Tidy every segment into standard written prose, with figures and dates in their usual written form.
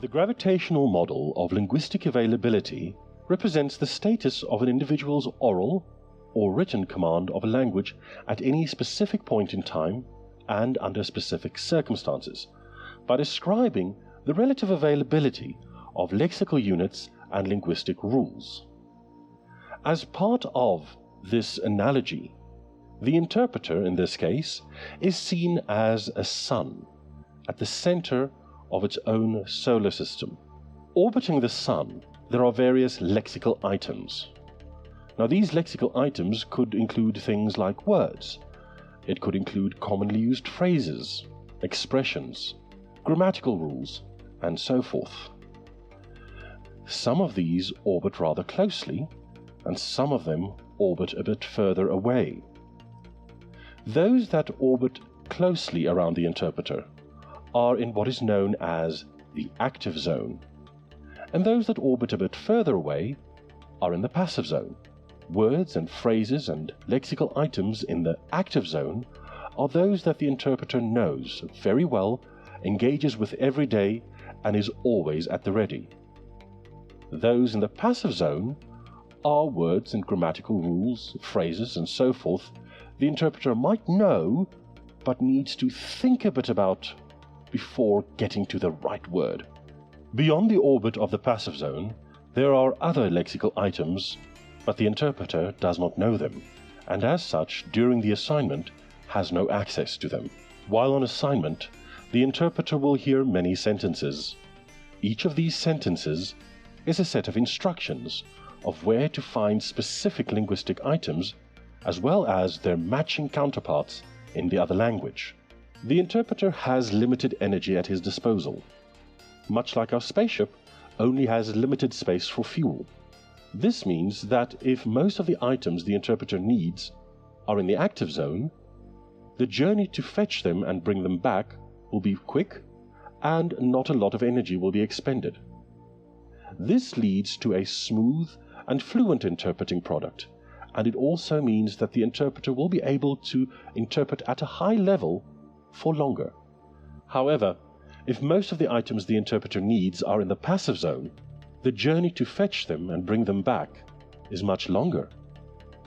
The gravitational model of linguistic availability represents the status of an individual's oral or written command of a language at any specific point in time and under specific circumstances, by describing the relative availability of lexical units and linguistic rules. As part of this analogy, the interpreter in this case is seen as a sun at the center of its own solar system. Orbiting the sun, there are various lexical items. Now, these lexical items could include things like words. It could include commonly used phrases, expressions, grammatical rules, and so forth. Some of these orbit rather closely, and some of them orbit a bit further away. Those that orbit closely around the interpreter are in what is known as the active zone, and those that orbit a bit further away are in the passive zone. Words and phrases and lexical items in the active zone are those that the interpreter knows very well, engages with every day, and is always at the ready. Those in the passive zone are words and grammatical rules, phrases, and so forth the interpreter might know, but needs to think a bit about before getting to the right word. Beyond the orbit of the passive zone, there are other lexical items, but the interpreter does not know them, and as such, during the assignment, has no access to them. While on assignment, the interpreter will hear many sentences. Each of these sentences is a set of instructions of where to find specific linguistic items, as well as their matching counterparts in the other language. The interpreter has limited energy at his disposal. Much like our spaceship only has limited space for fuel. This means that if most of the items the interpreter needs are in the active zone, the journey to fetch them and bring them back will be quick, and not a lot of energy will be expended. This leads to a smooth and fluent interpreting product, and it also means that the interpreter will be able to interpret at a high level for longer. However, if most of the items the interpreter needs are in the passive zone, the journey to fetch them and bring them back is much longer.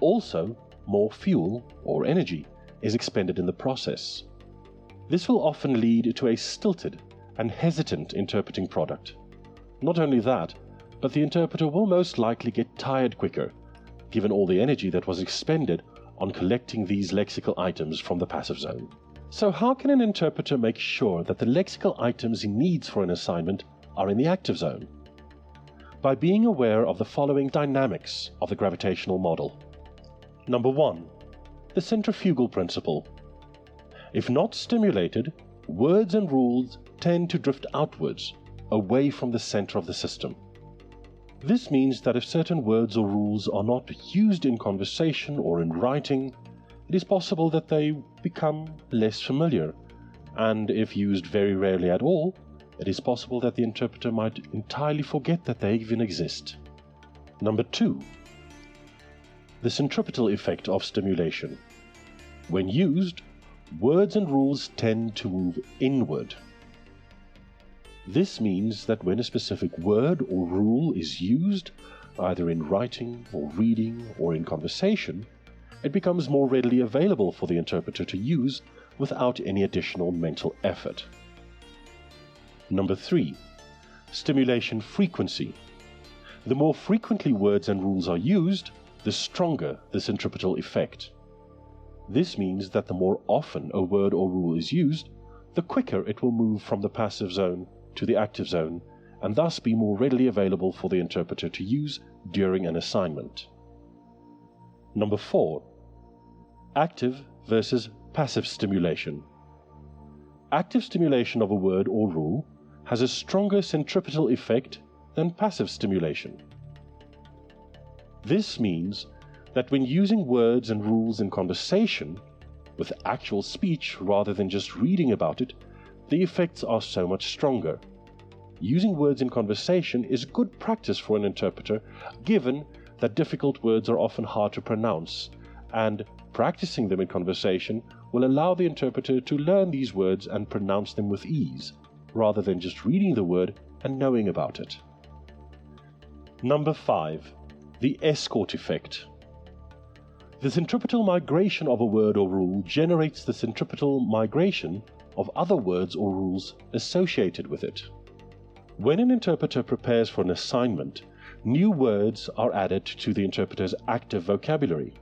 Also, more fuel or energy is expended in the process. This will often lead to a stilted and hesitant interpreting product. Not only that, but the interpreter will most likely get tired quicker, given all the energy that was expended on collecting these lexical items from the passive zone. So how can an interpreter make sure that the lexical items he needs for an assignment are in the active zone? By being aware of the following dynamics of the gravitational model. Number 1. The centrifugal principle. If not stimulated, words and rules tend to drift outwards, away from the center of the system. This means that if certain words or rules are not used in conversation or in writing, it is possible that they become less familiar, and if used very rarely at all, it is possible that the interpreter might entirely forget that they even exist. Number 2. The centripetal effect of stimulation. When used, words and rules tend to move inward. This means that when a specific word or rule is used, either in writing or reading or in conversation, it becomes more readily available for the interpreter to use without any additional mental effort. Number 3. Stimulation frequency. The more frequently words and rules are used, the stronger the centripetal effect. This means that the more often a word or rule is used, the quicker it will move from the passive zone to the active zone, and thus be more readily available for the interpreter to use during an assignment. Number 4. Active versus passive stimulation. Active stimulation of a word or rule has a stronger centripetal effect than passive stimulation. This means that when using words and rules in conversation, with actual speech rather than just reading about it, the effects are so much stronger. Using words in conversation is good practice for an interpreter, given that difficult words are often hard to pronounce, and practicing them in conversation will allow the interpreter to learn these words and pronounce them with ease, rather than just reading the word and knowing about it. Number 5. The escort effect. The centripetal migration of a word or rule generates the centripetal migration of other words or rules associated with it. When an interpreter prepares for an assignment, new words are added to the interpreter's active vocabulary.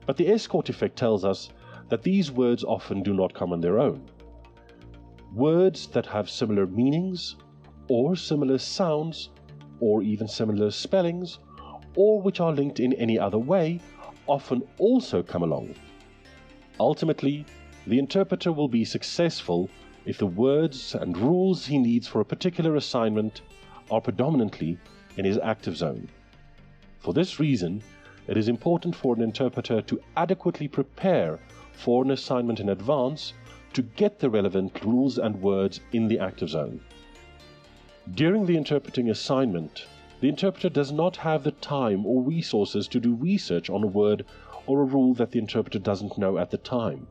But the escort effect tells us that these words often do not come on their own. Words that have similar meanings, or similar sounds, or even similar spellings, or which are linked in any other way, often also come along. Ultimately, the interpreter will be successful if the words and rules he needs for a particular assignment are predominantly in his active zone. For this reason, it is important for an interpreter to adequately prepare for an assignment in advance to get the relevant rules and words in the active zone. During the interpreting assignment, the interpreter does not have the time or resources to do research on a word or a rule that the interpreter doesn't know at the time.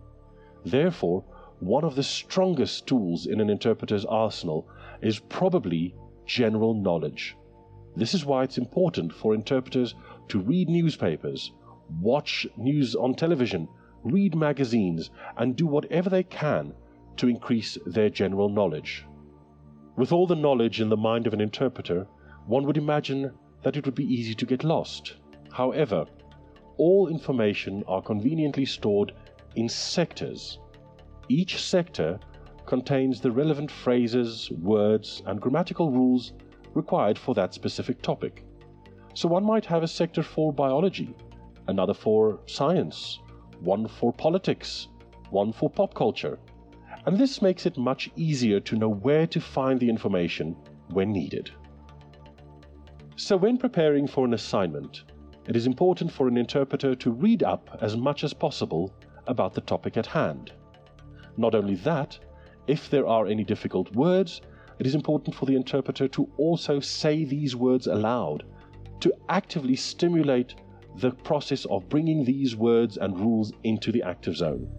Therefore, one of the strongest tools in an interpreter's arsenal is probably general knowledge. This is why it's important for interpreters to read newspapers, watch news on television, read magazines, and do whatever they can to increase their general knowledge. With all the knowledge in the mind of an interpreter, one would imagine that it would be easy to get lost. However, all information are conveniently stored in sectors. Each sector contains the relevant phrases, words, and grammatical rules required for that specific topic. So one might have a sector for biology, another for science, one for politics, one for pop culture, and this makes it much easier to know where to find the information when needed. So when preparing for an assignment, it is important for an interpreter to read up as much as possible about the topic at hand. Not only that, if there are any difficult words, it is important for the interpreter to also say these words aloud, to actively stimulate the process of bringing these words and rules into the active zone.